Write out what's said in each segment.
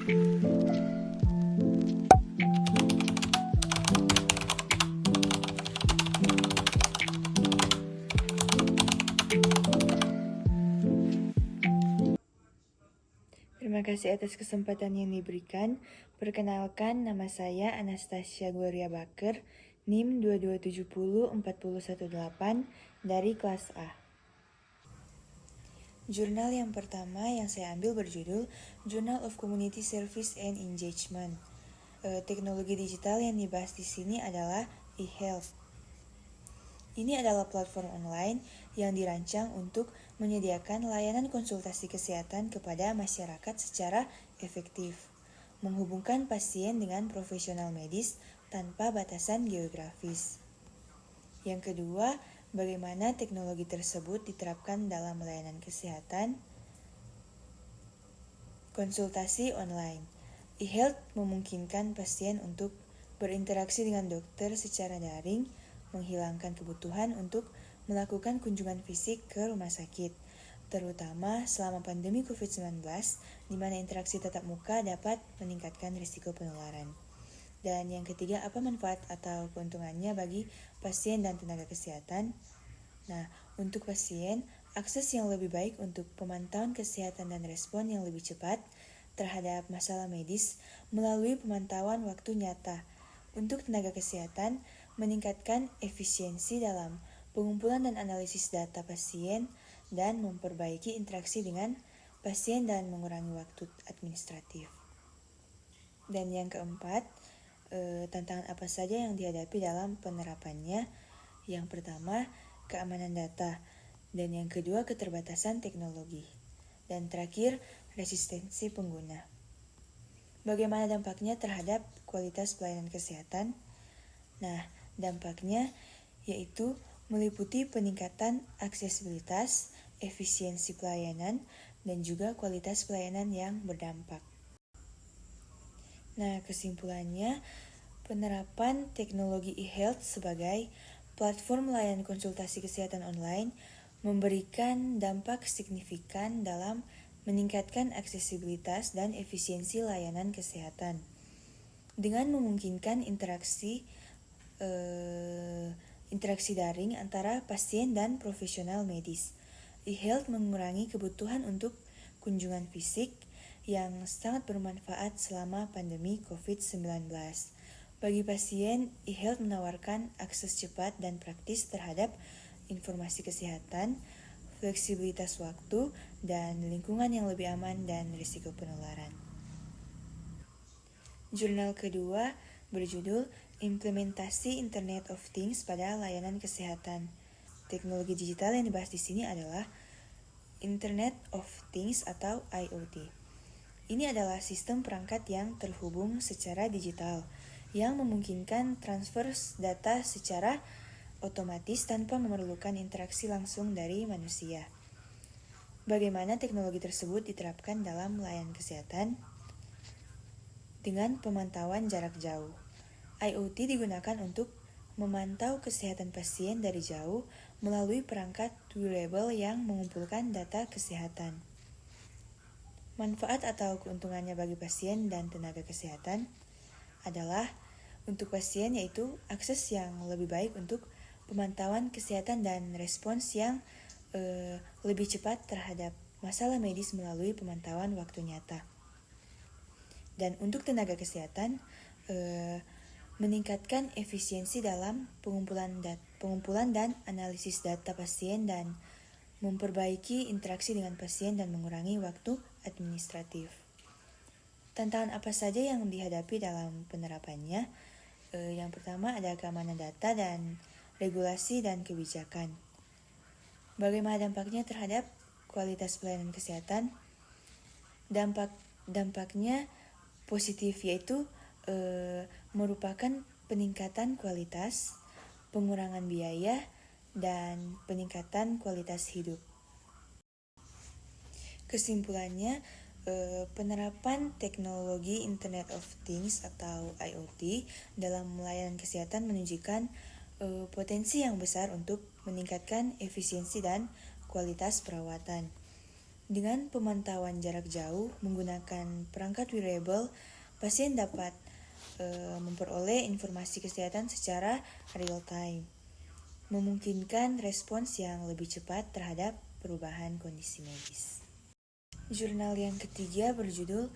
Terima kasih atas kesempatan yang diberikan. Perkenalkan, nama saya Anastasia Gloria Baker, NIM 2270418 dari kelas A. Jurnal yang pertama yang saya ambil berjudul Journal of Community Service and Engagement. Teknologi digital yang dibahas di sini adalah e-health. Ini adalah platform online yang dirancang untuk menyediakan layanan konsultasi kesehatan kepada masyarakat secara efektif, menghubungkan pasien dengan profesional medis tanpa batasan geografis. Yang kedua, bagaimana teknologi tersebut diterapkan dalam layanan kesehatan. Konsultasi online. E-health memungkinkan pasien untuk berinteraksi dengan dokter secara daring, menghilangkan kebutuhan untuk melakukan kunjungan fisik ke rumah sakit, terutama selama pandemi COVID-19, di mana interaksi tatap muka dapat meningkatkan risiko penularan. Dan yang ketiga, apa manfaat atau keuntungannya bagi pasien dan tenaga kesehatan? Nah, untuk pasien, akses yang lebih baik untuk pemantauan kesehatan dan respon yang lebih cepat terhadap masalah medis melalui pemantauan waktu nyata. Untuk tenaga kesehatan, meningkatkan efisiensi dalam pengumpulan dan analisis data pasien dan memperbaiki interaksi dengan pasien dan mengurangi waktu administratif. Dan yang keempat, tantangan apa saja yang dihadapi dalam penerapannya? Yang pertama, keamanan data, dan yang kedua, keterbatasan teknologi, dan terakhir, resistensi pengguna. Bagaimana dampaknya terhadap kualitas pelayanan kesehatan? Nah, dampaknya yaitu meliputi peningkatan aksesibilitas, efisiensi pelayanan, dan juga kualitas pelayanan yang berdampak. Nah, kesimpulannya, penerapan teknologi e-health sebagai platform layanan konsultasi kesehatan online memberikan dampak signifikan dalam meningkatkan aksesibilitas dan efisiensi layanan kesehatan. Dengan memungkinkan interaksi daring antara pasien dan profesional medis, e-health mengurangi kebutuhan untuk kunjungan fisik yang sangat bermanfaat selama pandemi COVID-19. Bagi pasien, e-health menawarkan akses cepat dan praktis terhadap informasi kesehatan, fleksibilitas waktu, dan lingkungan yang lebih aman dan risiko penularan. Jurnal kedua berjudul Implementasi Internet of Things pada Layanan Kesehatan. Teknologi digital yang dibahas di sini adalah Internet of Things atau IoT. Ini adalah sistem perangkat yang terhubung secara digital yang memungkinkan transfer data secara otomatis tanpa memerlukan interaksi langsung dari manusia. Bagaimana teknologi tersebut diterapkan dalam layanan kesehatan? Dengan pemantauan jarak jauh. IoT digunakan untuk memantau kesehatan pasien dari jauh melalui perangkat wearable yang mengumpulkan data kesehatan. Manfaat atau keuntungannya bagi pasien dan tenaga kesehatan adalah untuk pasien yaitu akses yang lebih baik untuk pemantauan kesehatan dan respons yang lebih cepat terhadap masalah medis melalui pemantauan waktu nyata. Dan untuk tenaga kesehatan, meningkatkan efisiensi dalam pengumpulan dan analisis data pasien dan memperbaiki interaksi dengan pasien dan mengurangi waktu administratif. Tantangan apa saja yang dihadapi dalam penerapannya? Yang pertama ada keamanan data dan regulasi dan kebijakan. Bagaimana dampaknya terhadap kualitas pelayanan kesehatan? Dampaknya positif, yaitu merupakan peningkatan kualitas, pengurangan biaya, dan peningkatan kualitas hidup. Kesimpulannya, penerapan teknologi Internet of Things atau IoT dalam layanan kesehatan menunjukkan potensi yang besar untuk meningkatkan efisiensi dan kualitas perawatan. Dengan pemantauan jarak jauh menggunakan perangkat wearable, pasien dapat memperoleh informasi kesehatan secara real time, memungkinkan respons yang lebih cepat terhadap perubahan kondisi medis. Jurnal yang ketiga berjudul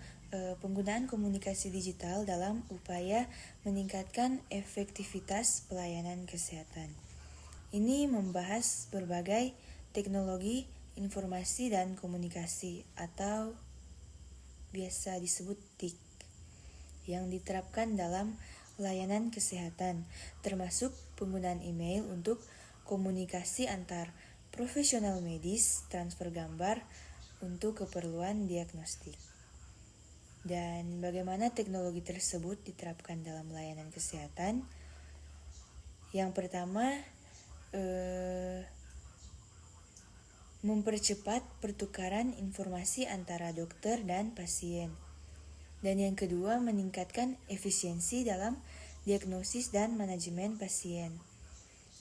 Penggunaan Komunikasi Digital dalam Upaya Meningkatkan Efektivitas Pelayanan Kesehatan. Ini membahas berbagai teknologi informasi dan komunikasi atau biasa disebut TIK yang diterapkan dalam layanan kesehatan, termasuk penggunaan email untuk komunikasi antar profesional medis, transfer gambar untuk keperluan diagnostik. Dan bagaimana teknologi tersebut diterapkan dalam layanan kesehatan? Yang pertama, mempercepat pertukaran informasi antara dokter dan pasien. Dan yang kedua, meningkatkan efisiensi dalam diagnosis dan manajemen pasien.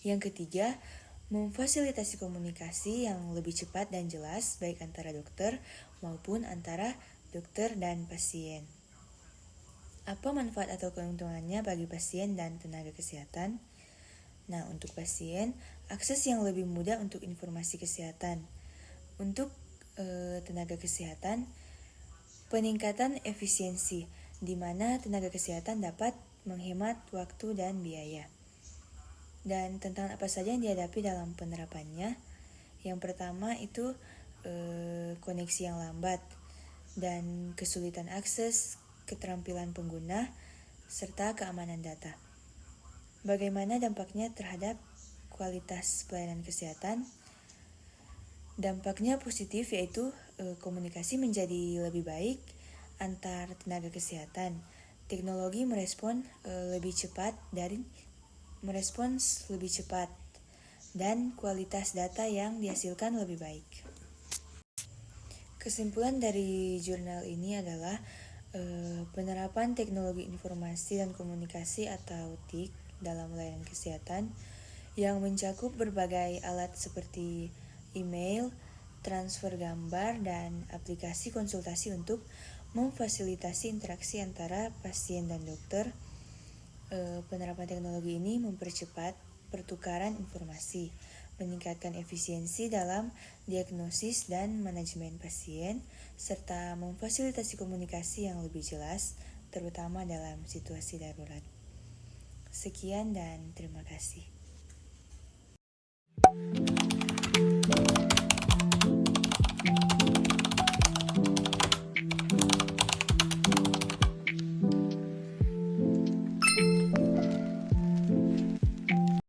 Yang ketiga, memfasilitasi komunikasi yang lebih cepat dan jelas baik antara dokter maupun antara dokter dan pasien. Apa manfaat atau keuntungannya bagi pasien dan tenaga kesehatan? Nah, untuk pasien, akses yang lebih mudah untuk informasi kesehatan. Untuk tenaga kesehatan, peningkatan efisiensi, di mana tenaga kesehatan dapat menghemat waktu dan biaya. Dan tentang apa saja yang dihadapi dalam penerapannya, yang pertama itu koneksi yang lambat dan kesulitan akses, keterampilan pengguna, serta keamanan data. Bagaimana dampaknya terhadap kualitas pelayanan kesehatan? Dampaknya positif, yaitu komunikasi menjadi lebih baik antar tenaga kesehatan. Teknologi merespons lebih cepat dan kualitas data yang dihasilkan lebih baik. Kesimpulan dari jurnal ini adalah penerapan teknologi informasi dan komunikasi atau TIK dalam layanan kesehatan yang mencakup berbagai alat seperti email, transfer gambar, dan aplikasi konsultasi untuk memfasilitasi interaksi antara pasien dan dokter. Penerapan teknologi ini mempercepat pertukaran informasi, meningkatkan efisiensi dalam diagnosis dan manajemen pasien, serta memfasilitasi komunikasi yang lebih jelas, terutama dalam situasi darurat. Sekian dan terima kasih.